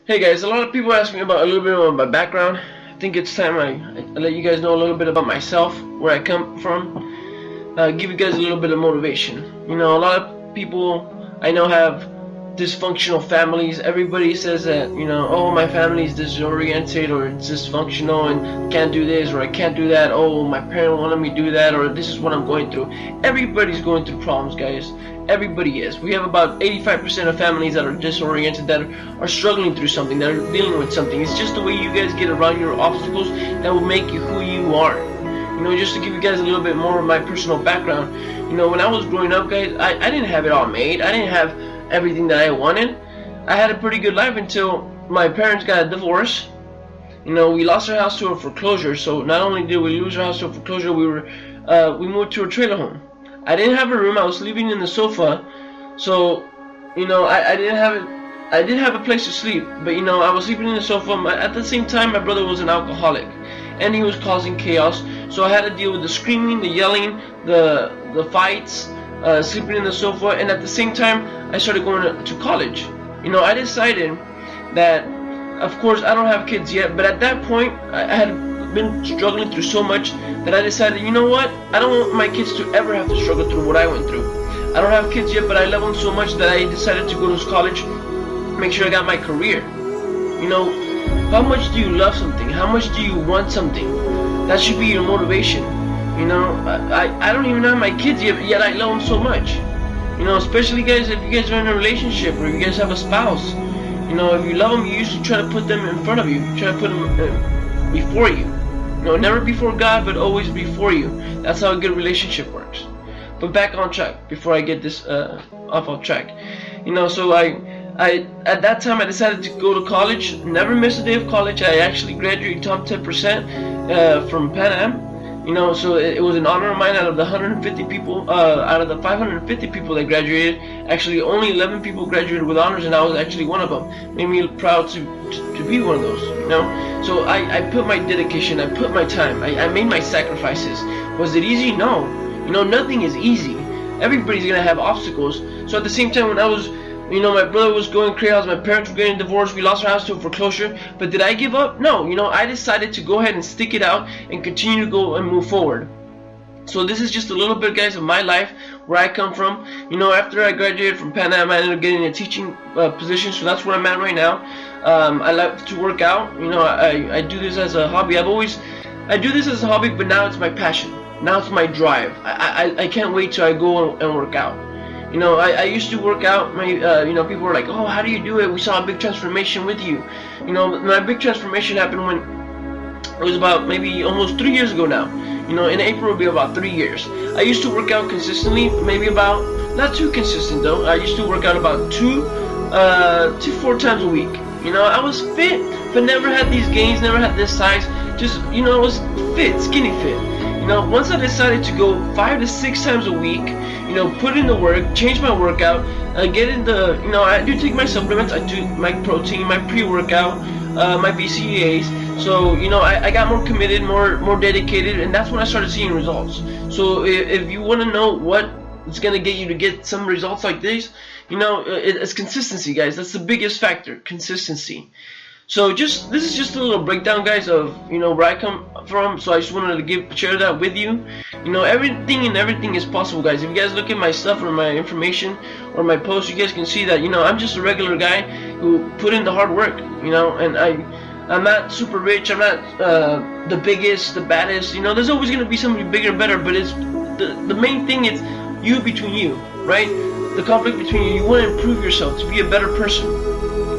Hey guys, a lot of people ask me about a little bit about my background. I think it's time I let you guys know a little bit about myself, where I come from, give you guys a little bit of motivation. You know, a lot of people I know have dysfunctional families. Everybody says that, you know, oh, my family is disoriented or it's dysfunctional and can't do this or I can't do that. Oh, my parent wanted me to do that, or this is what I'm going through. Everybody's going through problems, guys. Everybody is. We have about 85% of families that are disoriented, that are struggling through something, that are dealing with something. It's just the way you guys get around your obstacles that will make you who you are. You know, just to give you guys a little bit more of my personal background, you know, when I was growing up, guys, I didn't have it all made. I didn't have everything that I wanted. I had a pretty good life until my parents got a divorce. You know, we lost our house to a foreclosure. So not only did we lose our house to a foreclosure, we moved to a trailer home. I didn't have a room. I was sleeping in the sofa. So, you know, I didn't have it. I did have a place to sleep, but you know, I was sleeping in the sofa. At the same time, my brother was an alcoholic, and he was causing chaos. So I had to deal with the screaming, the yelling, the fights, sleeping in the sofa, and at the same time, I started going to college. You know, I decided that, of course, I don't have kids yet, but at that point, I had been struggling through so much that I decided, you know what? I don't want my kids to ever have to struggle through what I went through. I don't have kids yet, but I love them so much that I decided to go to college, make sure I got my career. You know, how much do you love something? How much do you want something? That should be your motivation. You know, I don't even have my kids yet I love them so much. You know, especially guys, if you guys are in a relationship or if you guys have a spouse. You know, if you love them, you usually try to put them in front of you. You try to put them before you. You know, never before God, but always before you. That's how a good relationship works. But back on track before I get this off track. You know, so I at that time I decided to go to college. Never missed a day of college. I actually graduated top 10% from Pan Am. You know, so it was an honor of mine. Out of the 150 people, out of the 550 people that graduated, actually only 11 people graduated with honors, and I was actually one of them. Made me proud to be one of those. You know, so I put my dedication, I put my time, I made my sacrifices. Was it easy? No. You know, nothing is easy. Everybody's gonna have obstacles. So at the same time, when I was, you know, my brother was going crazy, my parents were getting divorced, we lost our house to a foreclosure, but did I give up? No. You know, I decided to go ahead and stick it out and continue to go and move forward. So this is just a little bit, guys, of my life, where I come from. You know, after I graduated from Pan Am, I ended up getting a teaching position, so that's where I'm at right now. I like to work out. You know, I do this as a hobby. I do this as a hobby, but now it's my passion. Now it's my drive. I can't wait till I go and work out. You know, I used to work out. You know, people were like, oh, how do you do it? We saw a big transformation with you. You know, my big transformation happened when it was about maybe almost 3 years ago now. You know, in April will be about 3 years. I used to work out consistently, maybe about, not too consistent though. I used to work out about 2 to 4 times a week. You know, I was fit, but never had these gains, never had this size. Just, you know, I was fit, skinny fit. You know, once I decided to go 5 to 6 times a week, you know, put in the work, change my workout, get in the, you know, I do take my supplements, I do my protein, my pre-workout, my BCAAs. So, you know, I got more committed, more dedicated, and that's when I started seeing results. So if you want to know what it's going to get you to get some results like this, you know, it's consistency, guys. That's the biggest factor, consistency. So this is just a little breakdown, guys, of, you know, where I come from. So I just wanted to share that with you. You know, everything is possible, guys. If you guys look at my stuff or my information or my posts, you guys can see that, you know, I'm just a regular guy who put in the hard work, you know, and I'm not super rich, I'm not the biggest, the baddest, you know, there's always going to be somebody bigger and better, but it's the main thing is you between you, right? The conflict between you. You want to improve yourself to be a better person,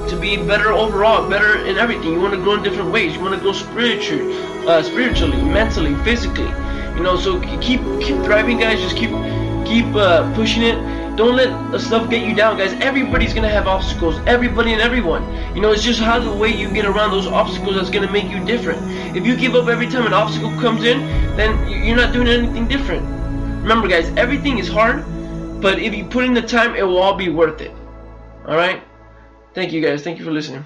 to be better overall, better in everything. You want to grow in different ways. You want to grow spiritually, mentally, physically. You know, so keep thriving, guys. Just keep pushing it. Don't let the stuff get you down, guys. Everybody's gonna have obstacles. Everybody and everyone. You know, it's just how the way you get around those obstacles that's gonna make you different. If you give up every time an obstacle comes in, then you're not doing anything different. Remember, guys, everything is hard, but if you put in the time, it will all be worth it. All right. Thank you, guys. Thank you for listening.